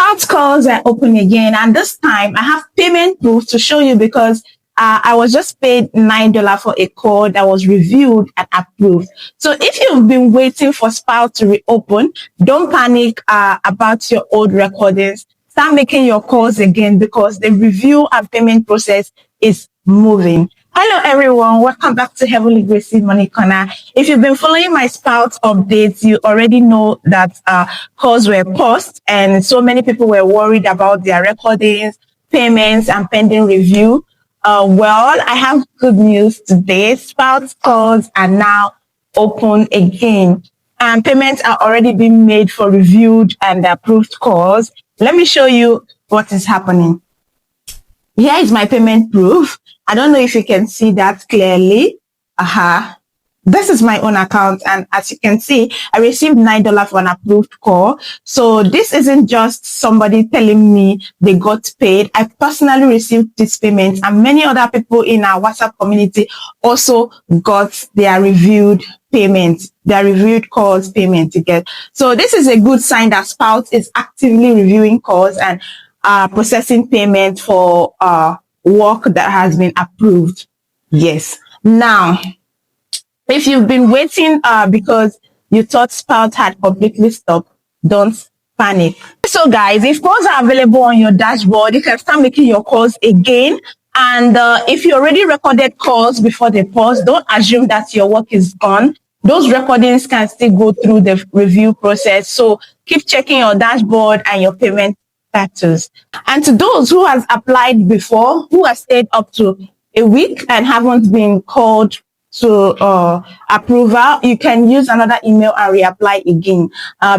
Spout calls are open again, and this time I have payment proof to show you because I was just paid $9 for a call that was reviewed and approved. So if you've been waiting for Spout to reopen, don't panic about your old recordings. Start making your calls again because the review and payment process is moving. Hello everyone, welcome back to Heavenly Gracie Money Corner. If you've been following my Spout updates, you already know that calls were paused and so many people were worried about their recordings, payments, and pending review. Well, I have good news today. Spout calls are now open again and payments are already being made for reviewed and approved calls. Let me show you what is happening. Here is my payment proof. I don't know if you can see that clearly. This is my own account, and as you can see, I received $9 for an approved call. So this isn't just somebody telling me they got paid. I personally received this payment, and many other people in our WhatsApp community also got their reviewed payment, their reviewed calls payment to get. So this is a good sign that Spout is actively reviewing calls and processing payment for work that has been approved. Yes. Now, if you've been waiting because you thought Spout had completely stopped, don't panic. So guys, if calls are available on your dashboard, you can start making your calls again. And if you already recorded calls before they pause, don't assume that your work is gone. Those recordings can still go through the review process. So keep checking your dashboard and your payment status. And to those who has applied before, who has stayed up to a week and haven't been called to approval, you can use another email and reapply again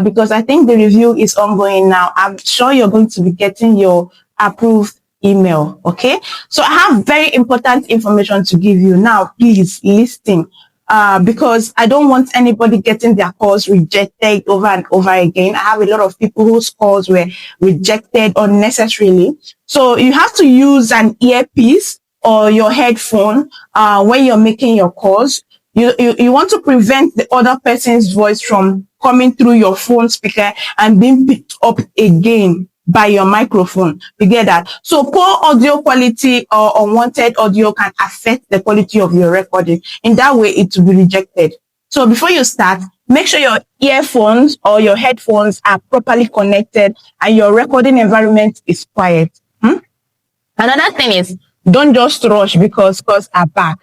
because I think the review is ongoing now. I'm sure you're going to be getting your approved email. Okay, so I have very important information to give you now. Please listen because I don't want anybody getting their calls rejected over and over again. I have a lot of people whose calls were rejected unnecessarily. So you have to use an earpiece or your headphone when you're making your calls. You want to prevent the other person's voice from coming through your phone speaker and being picked up again by your microphone. You get that? So poor audio quality or unwanted audio can affect the quality of your recording. In that way, it will be rejected. So before you start, make sure your earphones or your headphones are properly connected and your recording environment is quiet. Another thing is, don't just rush because calls are back.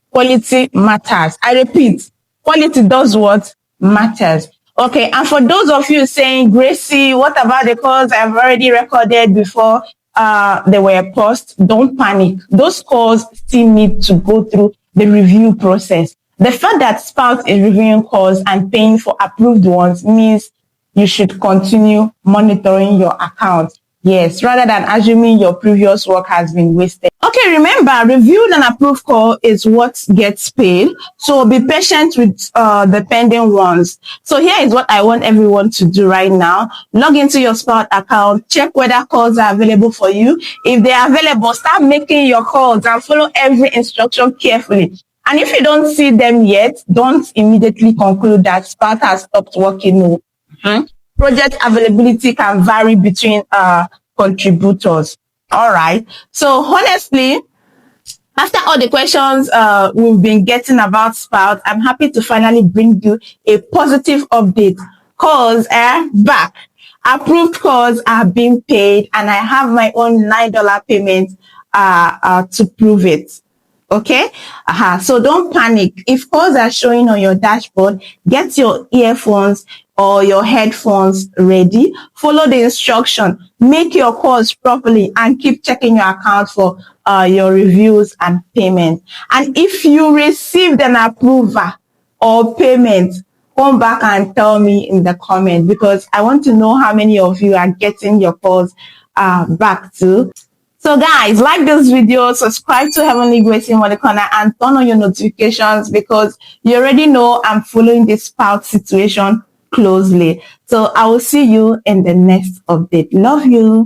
Quality matters. I repeat, quality does what matters. Okay, and for those of you saying, Gracie, what about the calls I've already recorded before they were paused? Don't panic. Those calls still need to go through the review process. The fact that Spout is reviewing calls and paying for approved ones means you should continue monitoring your account. Yes, rather than assuming your previous work has been wasted. Okay, remember, reviewed and approved call is what gets paid. So be patient with the pending ones. So here is what I want everyone to do right now. Log into your Spout account, check whether calls are available for you. If they are available, start making your calls and follow every instruction carefully. And if you don't see them yet, don't immediately conclude that Spout has stopped working. Project availability can vary between contributors. All right. So honestly, after all the questions we've been getting about Spout, I'm happy to finally bring you a positive update. Calls are back. Approved calls are being paid, and I have my own $9 payment to prove it. Okay, so don't panic. If calls are showing on your dashboard, get your earphones or your headphones ready. Follow the instruction. Make your calls properly and keep checking your account for your reviews and payment. And if you received an approval or payment, come back and tell me in the comment because I want to know how many of you are getting your calls back too. So guys, like this video, subscribe to Heavenly Gracie Money Corner and turn on your notifications because you already know I'm following this Spout situation closely. So I will see you in the next update. Love you.